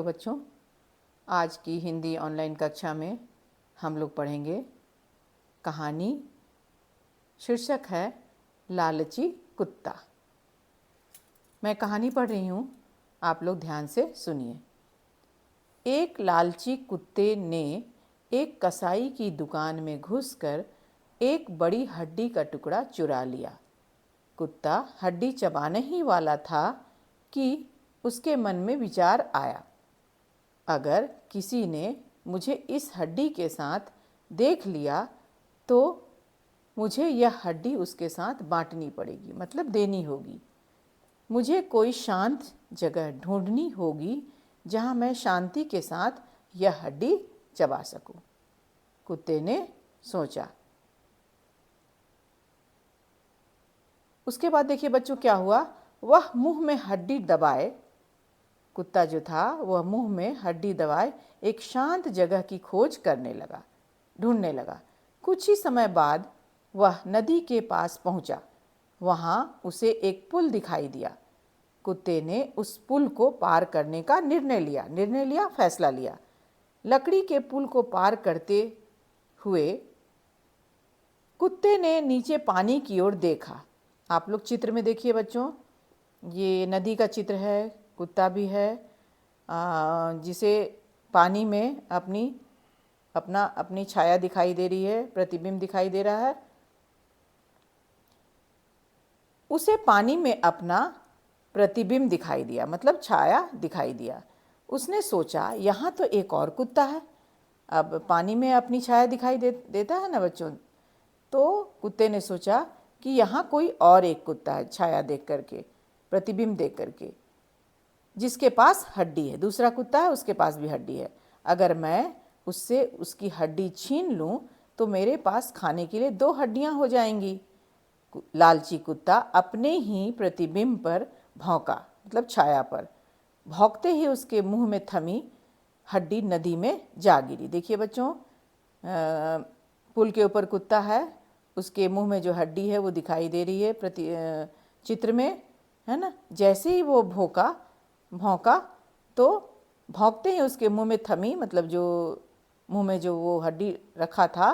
तो बच्चों, आज की हिंदी ऑनलाइन कक्षा में हम लोग पढ़ेंगे कहानी। शीर्षक है लालची कुत्ता। मैं कहानी पढ़ रही हूँ, आप लोग ध्यान से सुनिए। एक लालची कुत्ते ने एक कसाई की दुकान में घुसकर एक बड़ी हड्डी का टुकड़ा चुरा लिया। कुत्ता हड्डी चबाने ही वाला था कि उसके मन में विचार आया, अगर किसी ने मुझे इस हड्डी के साथ देख लिया तो मुझे यह हड्डी उसके साथ बांटनी पड़ेगी, मतलब देनी होगी। मुझे कोई शांत जगह ढूंढनी होगी जहां मैं शांति के साथ यह हड्डी चबा सकूं। कुत्ते ने सोचा। उसके बाद देखिए बच्चों क्या हुआ। वह मुंह में हड्डी दबाए, कुत्ता जो था वह मुंह में हड्डी दबाए एक शांत जगह की खोज करने लगा, ढूंढने लगा। कुछ ही समय बाद वह नदी के पास पहुंचा। वहां उसे एक पुल दिखाई दिया। कुत्ते ने उस पुल को पार करने का निर्णय लिया, फैसला लिया। लकड़ी के पुल को पार करते हुए कुत्ते ने नीचे पानी की ओर देखा। आप लोग चित्र में देखिए बच्चों, ये नदी का चित्र है, कुत्ता भी है जिसे पानी में अपनी छाया दिखाई दे रही है, प्रतिबिंब दिखाई दे रहा है। उसे पानी में अपना प्रतिबिंब दिखाई दिया, मतलब छाया दिखाई दिया। उसने सोचा यहाँ तो एक और कुत्ता है। अब पानी में अपनी छाया दिखाई देता है ना बच्चों, तो कुत्ते ने सोचा कि यहाँ कोई और एक कुत्ता है, छाया देख करके, प्रतिबिंब देख करके, जिसके पास हड्डी है। दूसरा कुत्ता है, उसके पास भी हड्डी है। अगर मैं उससे उसकी हड्डी छीन लूं तो मेरे पास खाने के लिए 2 हड्डियां हो जाएंगी। लालची कुत्ता अपने ही प्रतिबिंब पर भौंका, मतलब छाया पर। भौंकते ही उसके मुंह में थमी हड्डी नदी में जा गिरी। देखिए बच्चों, पुल के ऊपर कुत्ता है, उसके मुंह में जो हड्डी है वो दिखाई दे रही है चित्र में, है ना। जैसे ही वो भौंका तो भौंकते ही उसके मुंह में थमी, मतलब जो मुंह में जो वो हड्डी रखा था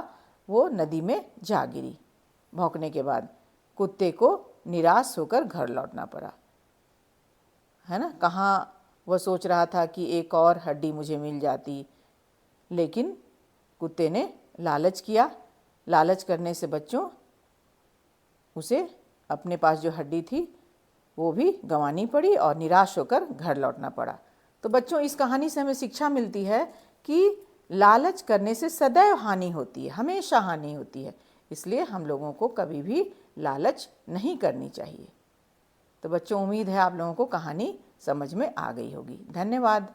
वो नदी में जा गिरी। भौंकने के बाद कुत्ते को निराश होकर घर लौटना पड़ा, है ना। कहाँ वह सोच रहा था कि एक और हड्डी मुझे मिल जाती, लेकिन कुत्ते ने लालच किया। लालच करने से बच्चों उसे अपने पास जो हड्डी थी वो भी गंवानी पड़ी और निराश होकर घर लौटना पड़ा। तो बच्चों, इस कहानी से हमें शिक्षा मिलती है कि लालच करने से सदैव हानि होती है, हमेशा हानि होती है। इसलिए हम लोगों को कभी भी लालच नहीं करनी चाहिए। तो बच्चों, उम्मीद है आप लोगों को कहानी समझ में आ गई होगी। धन्यवाद।